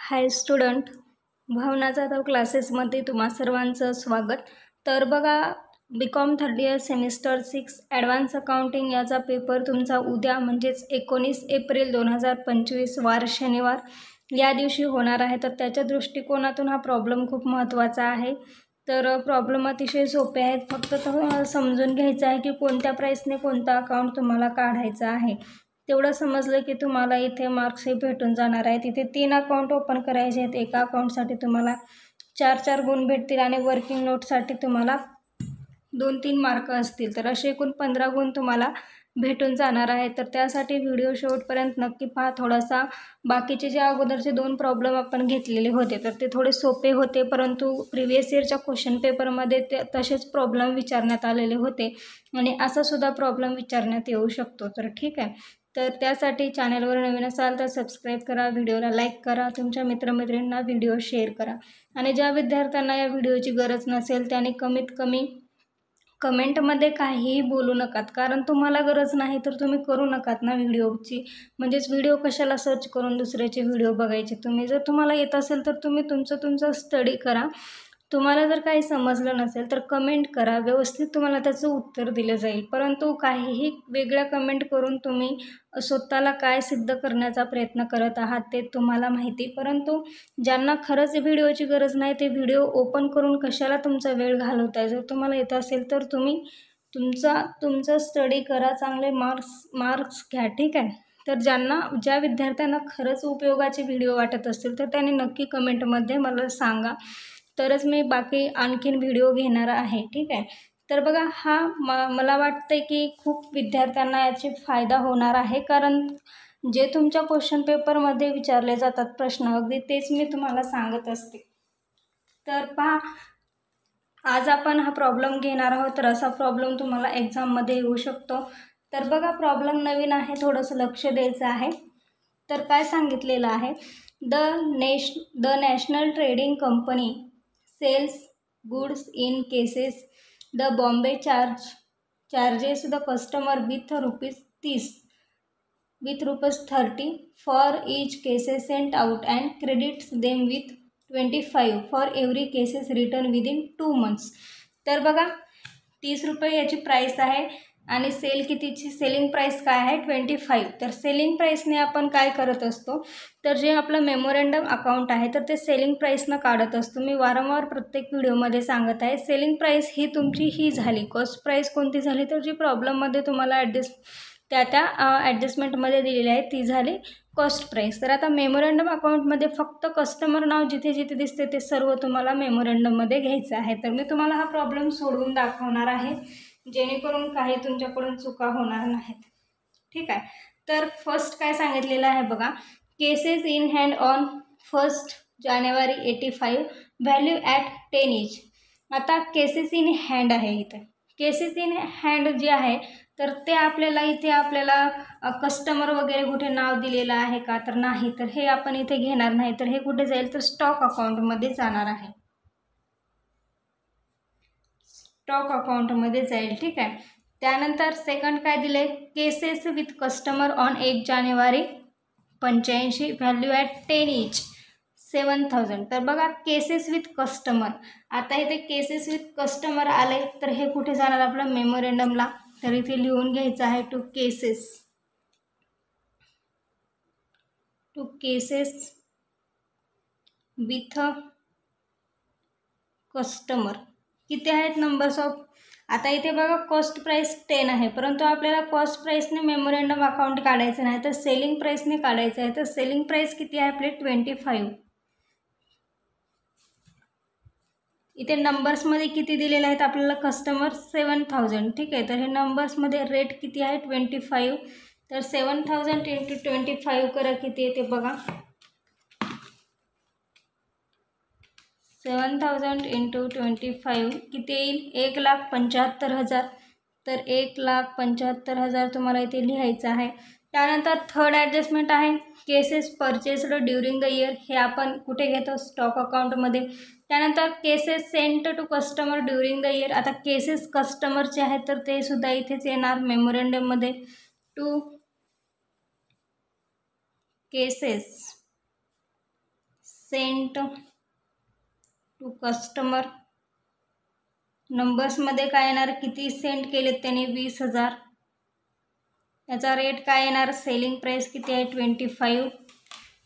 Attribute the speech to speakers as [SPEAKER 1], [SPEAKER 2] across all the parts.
[SPEAKER 1] हाय student, भावना जाधव क्लासेसमध्ये तुम्हा सर्वांचं स्वागत. तर बघा, BCom third year semester 6 advance accounting याचा पेपर तुमचा उद्या म्हणजेच 19 एप्रिल 2025 वार शनिवार या दिवशी होणार आहे. तर त्याच्या दृष्टिकोनातून हा प्रॉब्लेम खूप महत्त्वाचा आहे. तर प्रॉब्लेम अतिशय सोपे आहेत, फक्त तो समजून घ्यायचा आहे की कोणत्या प्राईसने कोणता अकाउंट तुम्हाला काढायचा आहे. तेवढं समजलं की तुम्हाला इथे मार्क्स हे भेटून जाणार आहेत. इथे 3 अकाउंट ओपन करायचे आहेत. एका अकाउंटसाठी तुम्हाला 4 गुण भेटतील आणि वर्किंग नोटसाठी तुम्हाला 2-3 मार्क असतील. तर असे एकूण 15 गुण तुम्हाला भेटून जाणार आहेत. तर त्यासाठी व्हिडिओ शेवटपर्यंत नक्की पहा. थोडासा बाकीचे जे अगोदरचे 2 प्रॉब्लेम आपण घेतलेले होते तर ते थोडे सोपे होते, परंतु प्रिव्हियस इयरच्या क्वेश्चन पेपरमध्ये ते तसेच प्रॉब्लेम विचारण्यात आलेले होते आणि असा सुद्धा प्रॉब्लेम विचारण्यात येऊ शकतो. तर ठीक आहे, तर त्यासाठी चॅनलवर नवीन असाल तर सबस्क्राईब करा, व्हिडिओला लाईक करा, तुमच्या मित्रमैत्रिणींना व्हिडिओ शेअर करा आणि ज्या विद्यार्थ्यांना या व्हिडिओची गरज नसेल त्यांनी कमीत कमी कमेंटमध्ये काहीही बोलू नकात, कारण तुम्हाला गरज नाही तर तुम्ही करू नकात ना व्हिडिओची. म्हणजेच व्हिडिओ कशाला सर्च करून दुसऱ्याचे व्हिडिओ बघायचे. जर तुम्हाला येत असेल तर तुम्ही तुमचं स्टडी करा. तुम्हाला जर काही समजलं नसेल तर कमेंट करा, व्यवस्थित तुम्हाला त्याचं उत्तर दिलं जाईल. परंतु काहीही वेगळ्या कमेंट करून तुम्ही स्वतःला काय सिद्ध करण्याचा प्रयत्न करत आहात ते तुम्हाला माहिती. परंतु ज्यांना खरंच व्हिडिओची गरज नाही ते व्हिडिओ ओपन करून कशाला तुमचा वेळ घालवताय. जर तुम्हाला येत असेल तर तुम्ही तुमचं स्टडी करा, चांगले मार्क्स घ्या, ठीक आहे. तर ज्या विद्यार्थ्यांना खरंच उपयोगाचे व्हिडिओ वाटत असतील तर त्यांनी नक्की कमेंटमध्ये मला सांगा, तरच मी बाकी आणखीन व्हिडिओ घेणार आहे, ठीक आहे. तर बघा, मला वाटतं की खूप विद्यार्थ्यांना याचे फायदा होणार आहे, कारण जे तुमच्या क्वेश्चन पेपरमध्ये विचारले जातात प्रश्न अगदी तेच मी तुम्हाला सांगत असते. तर पहा, आज आपण हा प्रॉब्लेम घेणार आहोत. तर असा प्रॉब्लेम तुम्हाला एक्झाममध्ये येऊ शकतो. तर बघा, प्रॉब्लेम नवीन आहे, थोडंसं लक्ष द्यायचं आहे. तर काय सांगितलेलं आहे, the national trading company sells goods in cases the Bombay charges the customer with ₹30 for each cases sent out and credits them with 25 for every cases written within 2 months. तर बघा, ₹30 याची प्राईस आहे आणि सेलिंग प्राईस काय आहे 25. तर selling प्राईसने आपण काय करत असतो, तर जे आपलं मेमोरंडम अकाउंट आहे तर ते सेलिंग प्राईसनं काढत असतो. मी वारंवार प्रत्येक व्हिडिओमध्ये सांगत आहे, सेलिंग प्राईस ही तुमची ही झाली. कॉस्ट प्राईस कोणती झाली, तर जी प्रॉब्लेममध्ये तुम्हाला ॲडजस्टमेंटमध्ये दिलेली आहे ती झाली कॉस्ट प्राईस. तर आता मेमोरंडम अकाउंटमध्ये फक्त कस्टमर नाव जिथे जिथे दिसते ते सर्व तुम्हाला मेमोरंडममध्ये घ्यायचं आहे. तर मी तुम्हाला हा प्रॉब्लेम सोडवून दाखवणार आहे, जेणेकरून काही तुमच्याकडून चुका होणार नाहीत, ठीक आहे. तर फर्स्ट काय सांगितलेलं आहे बघा, cases in hand on 1 January 85, value at 10 each. आता केसेस इन हँड आहे. इथे केसेस इन हँड जे आहे तर ते आपल्याला कस्टमर वगैरे कुठे नाव दिलेलं आहे का, तर नाही. तर हे आपण इथे घेणार नाही. तर हे कुठे जाईल, तर स्टॉक अकाउंटमध्ये जाणार आहे, स्टॉक अकाउंटमध्ये जाईल, ठीक आहे. त्यानंतर सेकंड काय दिले, cases with customer on 1 January 85, value at 10 each, 7,000. तर बघा, केसेस विथ कस्टमर, आता इथे केसेस विथ कस्टमर आले तर हे कुठे जाणार आपलं मेमोरंडमला. तर इथे लिहून घ्यायचं आहे टू केसेस विथ कस्टमर. किती आहेत नंबर्स ऑफ. आता इथे बघा, कॉस्ट प्राईस 10 आहे, परंतु आपल्याला कॉस्ट प्राईसने मेमोरंडम अकाउंट काढायचं नाही, तर सेलिंग प्राईसने काढायचं आहे. तर सेलिंग प्राईस किती आहे आपले 25. इथे नंबर्समध्ये किती दिलेले आहेत आपल्याला, कस्टमर 7,000, ठीक आहे. तर हे नंबर्समध्ये रेट किती आहे 25. तर 7,000 × 25 करा, किती येते बघा, 7,000 × 25 किती येईल, 1,75,000. तर 1,75,000 तुम्हाला इथे लिहायचं आहे. त्यानंतर थर्ड ॲडजस्टमेंट आहे, cases purchased during the year. हे आपण कुठे घेतो, स्टॉक अकाउंटमध्ये. त्यानंतर cases sent to customer during the year. आता केसेस कस्टमरचे आहेत तर ते सुद्धा इथेच येणार मेमोरंडममध्ये. Two cases sent to customer. नंबर्समध्ये काय येणार, किती सेंड केलेत त्याने, 20,000. याचा रेट काय येणार, सेलिंग प्राईस किती आहे, 25.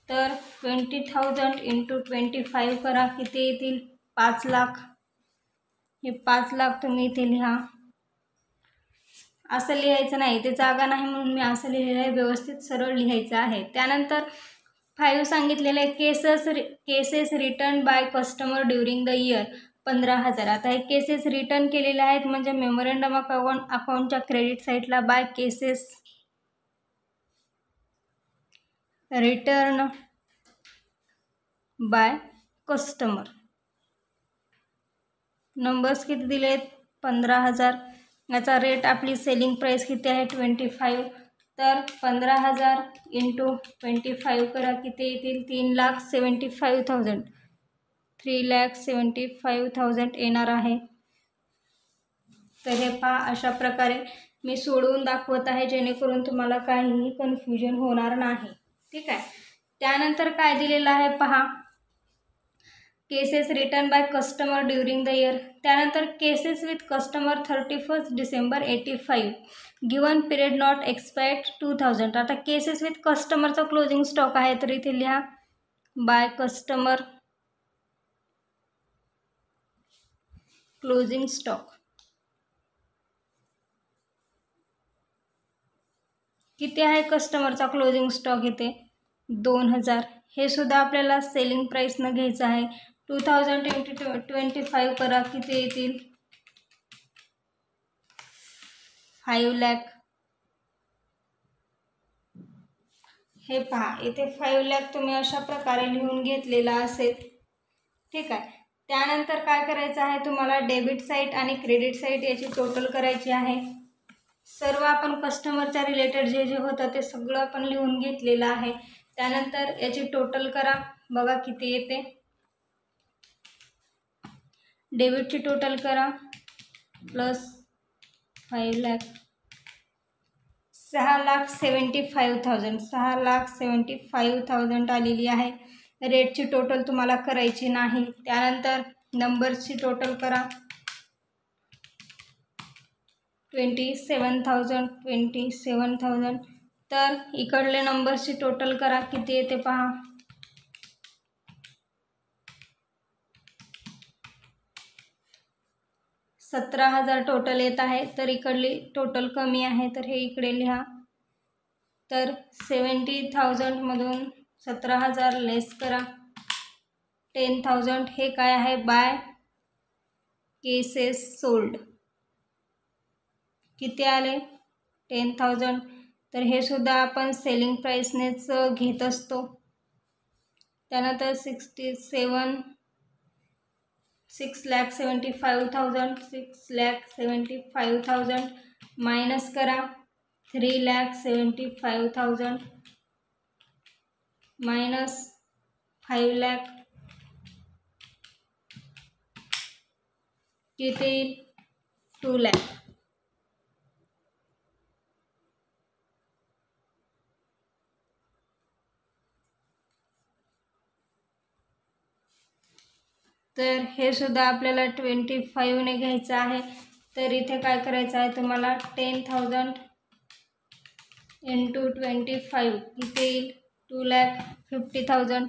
[SPEAKER 1] तर 20,000 इंटू 25 करा, किती येतील, 5 लाख. हे 5 लाख तुम्ही इथे लिहा. असं लिहायचं नाही, ते जागा नाही म्हणून मी असं लिहिलेलं आहे, व्यवस्थित सरळ लिहायचं आहे. त्यानंतर 5 सांगितलेलं आहे, cases return by customer during the year, 15,000. आता हे केसेस रिटर्न केलेले आहेत म्हणजे मेमोरंडम अकाउंटच्या क्रेडिट साईडला by cases return by customer. Numbers किती दिलेत, 15,000. याचा रेट, आपली सेलिंग प्राईस किती आहे, 25. तर 15,000 इंटू 25 करा, किती येतील, 3,75,000. 3,75,000 येणार आहे. तर हे पहा, अशा प्रकारे मी सोडवून दाखवत आहे जेणेकरून तुम्हाला काहीही कन्फ्युजन होणार नाही. ठीक आहे. त्यानंतर काय दिलेलं आहे पहा, cases return by customer during the year. त्यानंतर cases with customer 31 December 85, given period not expired 2,000. आता केसेस विथ कस्टमरचा क्लोजिंग स्टॉक आहे, तर इथे लिहा बाय कस्टमर क्लोजिंग स्टॉक. किती आहे कस्टमरचा क्लोजिंग स्टॉक, इथे 2,000. हे सुद्धा आपल्याला सेलिंग प्राईसनं घ्यायचं आहे. 2,000 इंटू 25 करा, किती येतील, 5 लाख. हे पहा, इथे 5 लाख तुम्ही अशा प्रकारे लिहून घेतलेला असेल. ठीक आहे. त्यानंतर काय करायचं आहे तुम्हाला, डेबिट साईड आणि क्रेडिट साईड याची टोटल करायची आहे. सर्व आपण कस्टमरच्या रिलेटेड जे जे होतं ते सगळं आपण लिहून घेतलेलं आहे. त्यानंतर याची टोटल करा, बघा किती येते. डेबिटची टोटल करा, प्लस 5 लाख, 6,75,000. 6,75,000 आलेली आहे. रेटची टोटल तुम्हाला करायची नाही. त्यानंतर नंबर्सची टोटल करा, 27,000. तर इकडले नंबर्सची टोटल करा, किती येते पहा, 17,000 टोटल येत आहे. तर इकडली टोटल कमी आहे, तर हे इकडे लिहा. तर 70,000 मधून 17,000 लेस करा, 10,000. हे काय आहे, बाय केसेस सोल्ड. किती आले, 10,000. तर हे सुद्धा आपण सेलिंग प्राईसनेच घेत असतो. त्यानंतर 6,75,000. 6,75,000 मायनस करा, 3,75,000 मायनस 5 लाख, किती, 2 लाख. तर हे सुद्धा आपल्याला 25 ने घ्यायचं आहे. तर इथे काय करायचं आहे तुम्हाला, 10,000 इंटू 25 किती येईल, 2,50,000.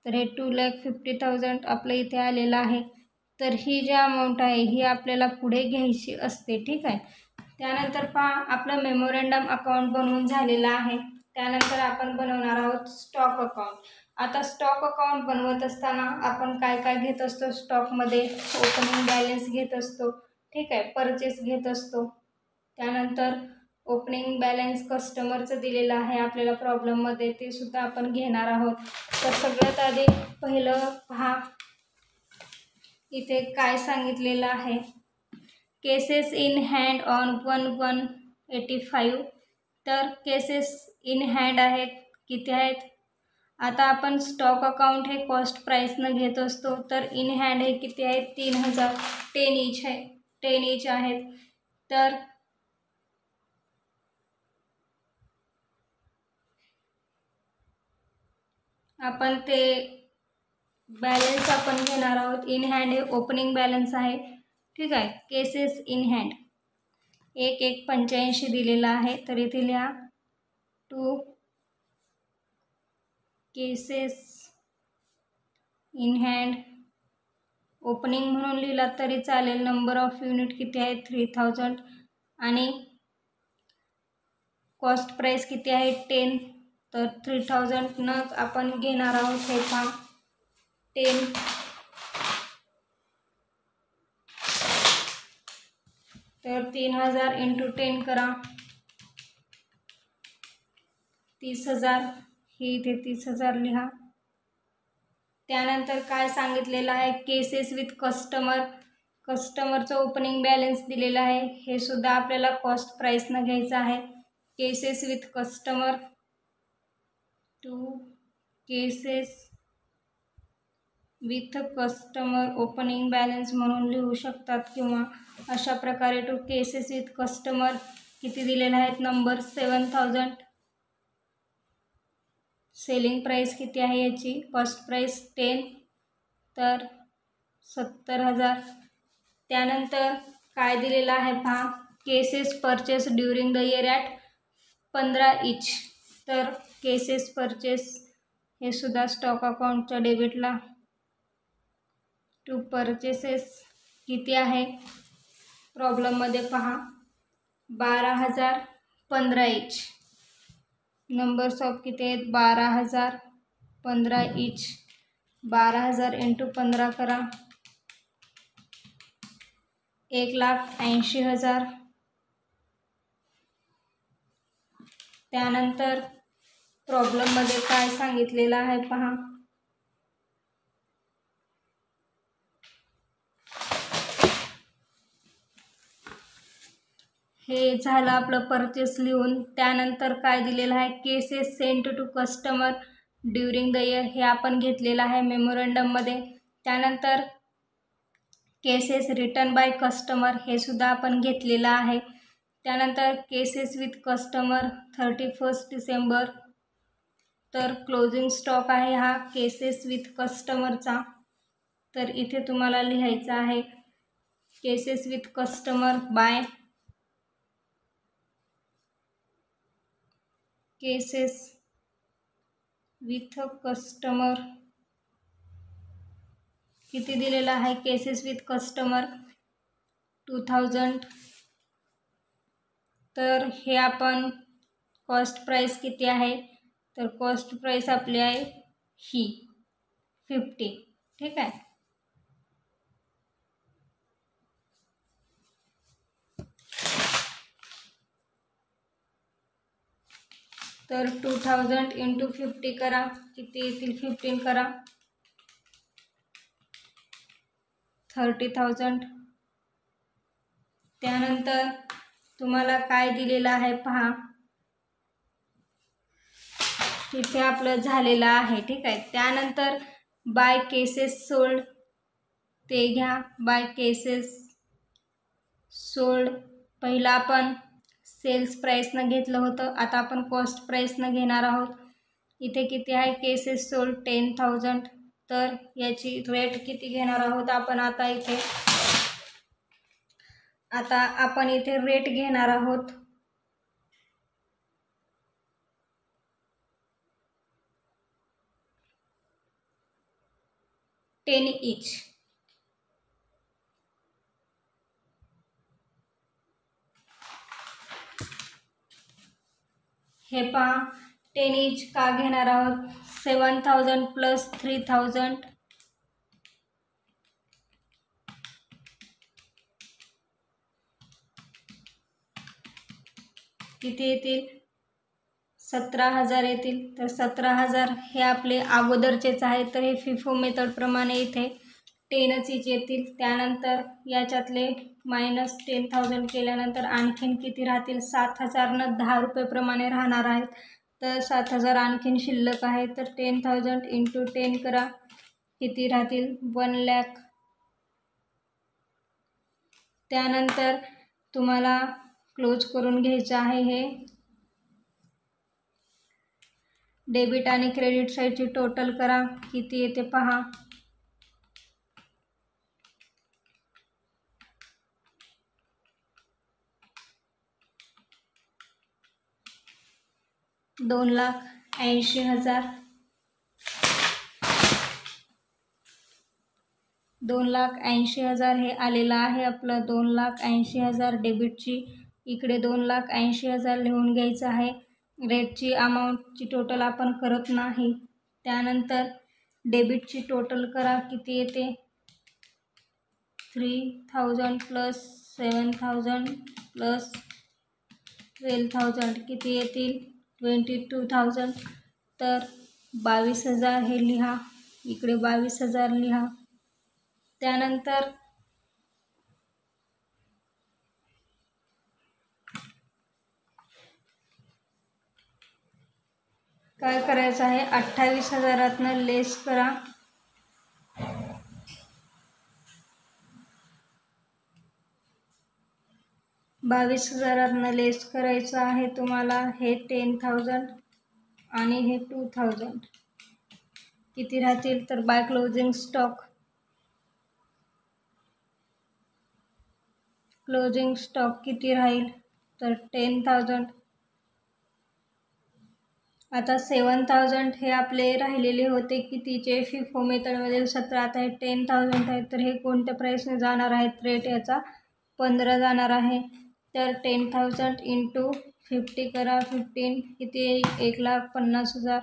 [SPEAKER 1] तर हे 2,50,000 आपलं इथे आलेलं आहे. तर ही जी अमाऊंट आहे ही आपल्याला पुढे घ्यायची असते. ठीक आहे. त्यानंतर पहा, आपलं मेमोरंडम अकाउंट बनवून झालेलं आहे. त्यानंतर आपण बनवणार आहोत स्टॉक अकाउंट. आता स्टॉक अकाउंट बनवत असताना आपण काय काय घेत असतो, स्टॉकमध्ये ओपनिंग बॅलन्स घेत असतो. ठीक आहे. परचेस घेत असतो. त्यानंतर ओपनिंग बॅलन्स कस्टमरचं दिलेलं आहे आपल्याला प्रॉब्लेममध्ये, ते सुद्धा आपण घेणार आहोत. तर सगळ्यात आधी पहिलं पहा, इथे काय सांगितलेलं आहे, केसेस इन हँड ऑन 1/1/85. तर केसेस इन हँड आहेत, किती आहेत. आता आपण स्टॉक अकाउंट हे कॉस्ट प्राईसनं घेत असतो. तर इन हँड हे किती आहेत, 3,000. 10 ईच आहे, 10 ईच आहेत. तर आपण ते बॅलन्स आपण घेणार आहोत. इन हँड हे ओपनिंग बॅलन्स आहे. ठीक आहे. केसेस इन हँड 1,185 दिलेला आहे. तर इथे लिहा 2 केसेस इन हँड. ओपनिंग म्हणून लिहिला तरी चालेल. नंबर ऑफ युनिट किती आहे 3000 आणि कॉस्ट प्राइस किती आहे 10. तर 3000 न आपण घेणार आहोत हे पहा 10. तर 3000 × 10 करा 30,000. ही इथे 30,000 लिहा. त्यानंतर काय सांगितलेलं आहे केसेस विथ कस्टमर. कस्टमरचं ओपनिंग बॅलन्स दिलेला आहे. हे सुद्धा आपल्याला कॉस्ट प्राइसनं घ्यायचं आहे. Cases with customer 2 cases with customer opening balance म्हणून लिहू शकतात किंवा अशा प्रकारे 2 केसेस विथ कस्टमर किती दिलेले आहेत नंबर 7000. सेलिंग प्राइस किती आहे याची कॉस्ट प्राइस 10 तर 70,000. त्यानंतर काय दिलेलं आहे पहा cases purchase during the year at 15 each. तर केसेस परचेस हे सुद्धा स्टॉक अकाउंटच्या डेबिटला 2 परचेसेस किती आहे प्रॉब्लेममध्ये पहा 12,000 15 ईच. नंबर्स ऑफ किती आहेत 12,000 15 ईच. 12,000 × 15 करा 1,80,000. त्यानंतर प्रॉब्लेममध्ये काय सांगितलेलं आहे पहा हे झालं आपलं परचेस लिहून. त्यानंतर काय दिलेलं आहे cases sent to customer during the year हे आपण घेतलेलं आहे मेमोरंडममध्ये. त्यानंतर केसेस रिटर्न बाय कस्टमर हे सुद्धा आपण घेतलेलं आहे. त्यानंतर केसेस विथ कस्टमर 31 डिसेंबर. तर क्लोजिंग स्टॉक आहे हा केसेस विथ कस्टमरचा. तर इथे तुम्हाला लिहायचं आहे cases with customer bye cases with customer किती दिलेला आहे केसेस विथ कस्टमर 2000. तर हे आपण कॉस्ट प्राइस किती आहे तर कॉस्ट प्राइस आपली आहे ही 50. ठीक आहे. तर 2000 × 50 करा किती येतील 15 करा 30,000. त्यानंतर तुम्हाला काय दिलेलं आहे पहा इथे आपलं झालेलं आहे. ठीक आहे. त्यानंतर बाय केसेस सोल्ड ते घ्या. बाय केसेस सोल्ड पहिला आपण सेल्स प्राइसनं घेतलं होतं. आता आपण कॉस्ट प्राइसनं घेणार आहोत. इथे किती आहे केसेस सोल्ड 10,000. तर याची रेट किती घेणार आहोत आपण आता आपण इथे रेट घेणार आहोत 10 ईच. हे पहा 10 ईच का घेणार आहोत 7,000 + 3,000 किती येतील 17,000 येतील. तर 17,000 हे आपले अगोदरचेच आहे. तर हे फिफो मेथड प्रमाणे इथे 10 ईच येतील. त्यानंतर याच्यातले -10,000 केल्यानंतर आणखीन किती राहतील 7,000 न 10 रुपये प्रमाणे राहणार आहेत. तर 7,000 आणखीन शिल्लक आहे. तर 10,000 × 10 करा किती राहतील 1 लाख. त्यानंतर तुम्हाला क्लोज करून घ्यायचं आहे. हे डेबिट आणि क्रेडिट साईडची टोटल करा किती येते पहा 2,80,000, 2,80,000 हे आलेलं आहे आपलं. 2,80,000 डेबिटची, इकडे 2,80,000 लिहून घ्यायचं आहे. रेटची अमाऊंटची टोटल आपण करत नाही. त्यानंतर डेबिटची टोटल करा, किती येते? 3,000 प्लस 7,000 प्लस 12,000 किती येतील? 22,000. तर 22,000 हे लिहा, इकडे 22,000 लिहा. त्यानंतर काय करायचं आहे? 28,000 लेस करा. 22,000 लेस करायचं आहे तुम्हाला. हे 10,000 आणि हे 2,000 किती राहतील? तर by closing stock, closing stock किती राहील? तर 10,000. आता 7,000 हे आपले राहिलेले होते कितीचे? फिफो मेथडमधील 17. आता हे 10,000 आहे, तर हे कोणत्या प्राईसने जाणार आहेत? रेट याचा 15 जाणार आहे. तर 10,000 इंटू 50 करा. 15 किती येईल? 1,50,000.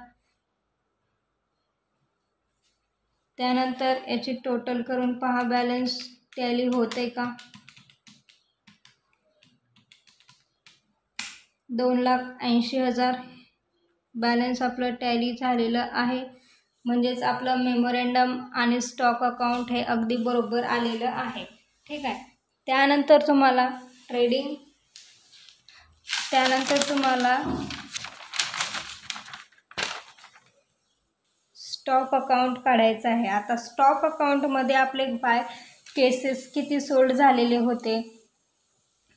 [SPEAKER 1] त्यानंतर याची टोटल करून पहा बॅलन्स टॅली होते का? 2,80,000 बॅलन्स आपलं टॅली झालेलं आहे. म्हणजेच आपलं मेमोरंडम आणि स्टॉक अकाउंट हे अगदी बरोबर आलेलं आहे. ठीक आहे. त्यानंतर तुम्हाला स्टॉक अकाउंट काढायचं आहे. आता स्टॉक अकाउंटमध्ये आपले बाय केसेस किती सोल्ड झालेले होते?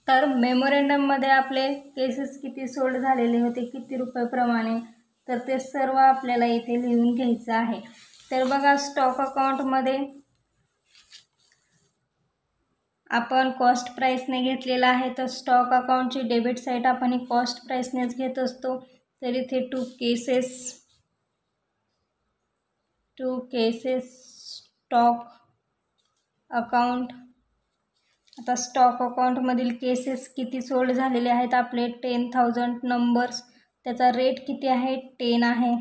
[SPEAKER 1] तर मेमोरंडममध्ये आपले केसेस किती सोल्ड झालेले होते, किती रुपयाप्रमाणे, तर ते सर्व आपल्याला इथे लिहून घ्यायचं आहे. तर बघा, स्टॉक अकाउंटमध्ये आपण कॉस्ट प्राईसने घेतलेला आहे. तर स्टॉक अकाउंटची डेबिट साईड आपण ही कॉस्ट प्राईसनेच घेत असतो. तर इथे टू केसेस स्टॉक अकाउंट. आता स्टॉक अकाउंटमधील केसेस किती सोल्ड झालेले आहेत आपले? 10,000 नंबर्स. त्याचा रेट किती आहे? 10 आहे.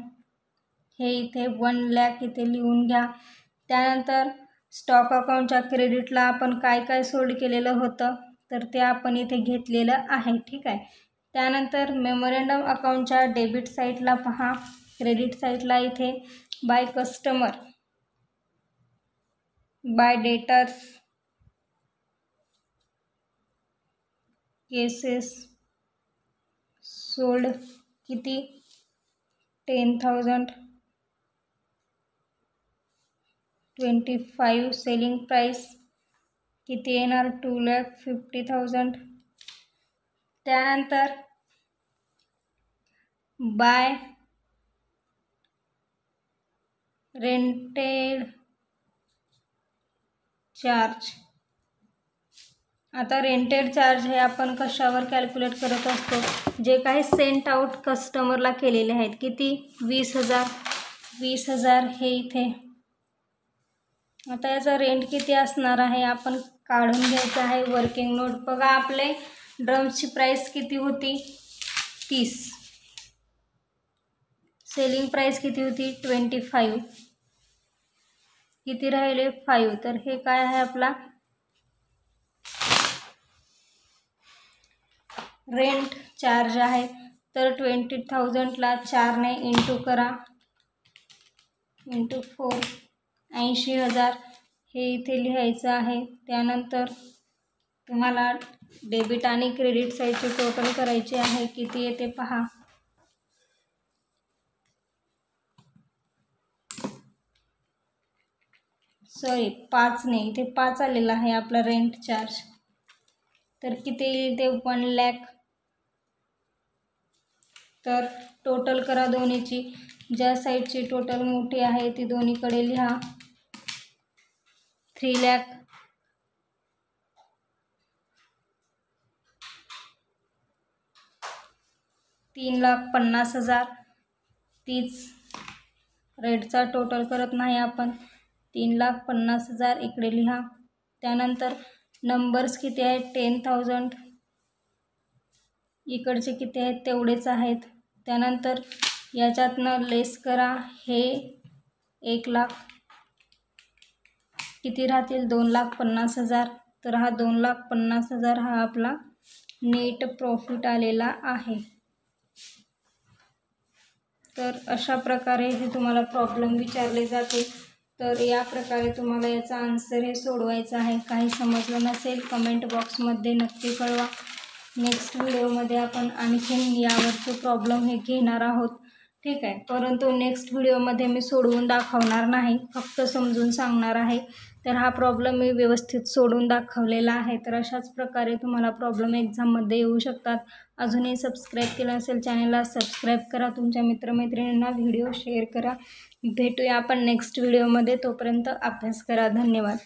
[SPEAKER 1] हे इथे 1,00,000 इथे लिहून घ्या. त्यानंतर स्टॉक अकाउंटच्या क्रेडिटला आपण काय काय सोल्ड केलेलं होतं, तर ते आपण इथे घेतलेलं आहे. ठीक आहे. त्यानंतर मेमोरंडम अकाउंटच्या डेबिट साईडला पहा, क्रेडिट साईडला इथे by customer, bye debtors cases sold किती? 10,000. 25 सेलिंग प्राइस किती येणार? 2,50,000. त्यानंतर बाय रेंटेड चार्ज. आता रेंटेड चार्ज हे आपण कशावर कॅल्क्युलेट करत असतो? जे काही सेंट आउट कस्टमरला केलेले आहेत. किती? 20,000. 20,000 हे इथे. आता याचा रेंट किती असणार आहे आपण काढून घ्यायचं आहे. वर्किंग नोट बघा, आपले ड्रम्सची प्राईस किती होती? 30. सेलिंग प्राईस किती होती? 25. किती राहिले? 5. तर हे काय आहे आपला रेंट चार्ज आहे. तर 20,000ला 4ने इंटू करा, इंटू 4, 80,000 हे इथे लिहायचं आहे. त्यानंतर तुम्हाला डेबिट आणि क्रेडिट साईडची टोटल करायची आहे. किती येते पहा. सॉरी, 5ने, इथे 5 आलेला आहे आपला रेंट चार्ज. तर किती येईल ते? 1,00,000. तर टोटल करा दोन्हीची. ज्या साईडची टोटल मोठी आहे ती दोन्हीकडे लिहा. 3,00,000. 3,50,000 तीच रेटचा टोटल करत नाही आपण. 3,50,000 इकडे लिहा. त्यानंतर नंबर्स किती आहेत 10,000, इकडचे किती आहेत तेवढेच आहेत. त्यानंतर याच्यातनं लेस करा, हे 1,00,000 किती राहतील 2,50,000. तर हा 2,50,000 हा आपला नेट प्रॉफिट आलेला आहे. तर अशा प्रकारे हे तुम्हाला प्रॉब्लेम विचारले जाते. तर या प्रकारे तुम्हाला याचा आन्सर हे सोडवायचा आहे. काही समजलं नसेल कमेंट बॉक्समध्ये नक्की कळवा. नेक्स्ट व्हिडिओमध्ये आपण आणखीन यावरचे प्रॉब्लेम हे घेणार आहोत, ठीक आहे. परंतु नेक्स्ट व्हिडिओमध्ये मी सोडवून दाखवणार नाही, फक्त समजून सांगणार आहे. तर हा प्रॉब्लेम मी व्यवस्थित सोडून दाखवलेला आहे. तर अशाच प्रकारे तुम्हाला प्रॉब्लेम एक्झाममध्ये येऊ शकतात. अजूनही सबस्क्राईब केलं असेल चॅनलला सबस्क्राईब करा, तुमच्या मित्रमैत्रिणींना व्हिडिओ शेअर करा. भेटूया आपण नेक्स्ट व्हिडिओमध्ये. तोपर्यंत अभ्यास करा. धन्यवाद.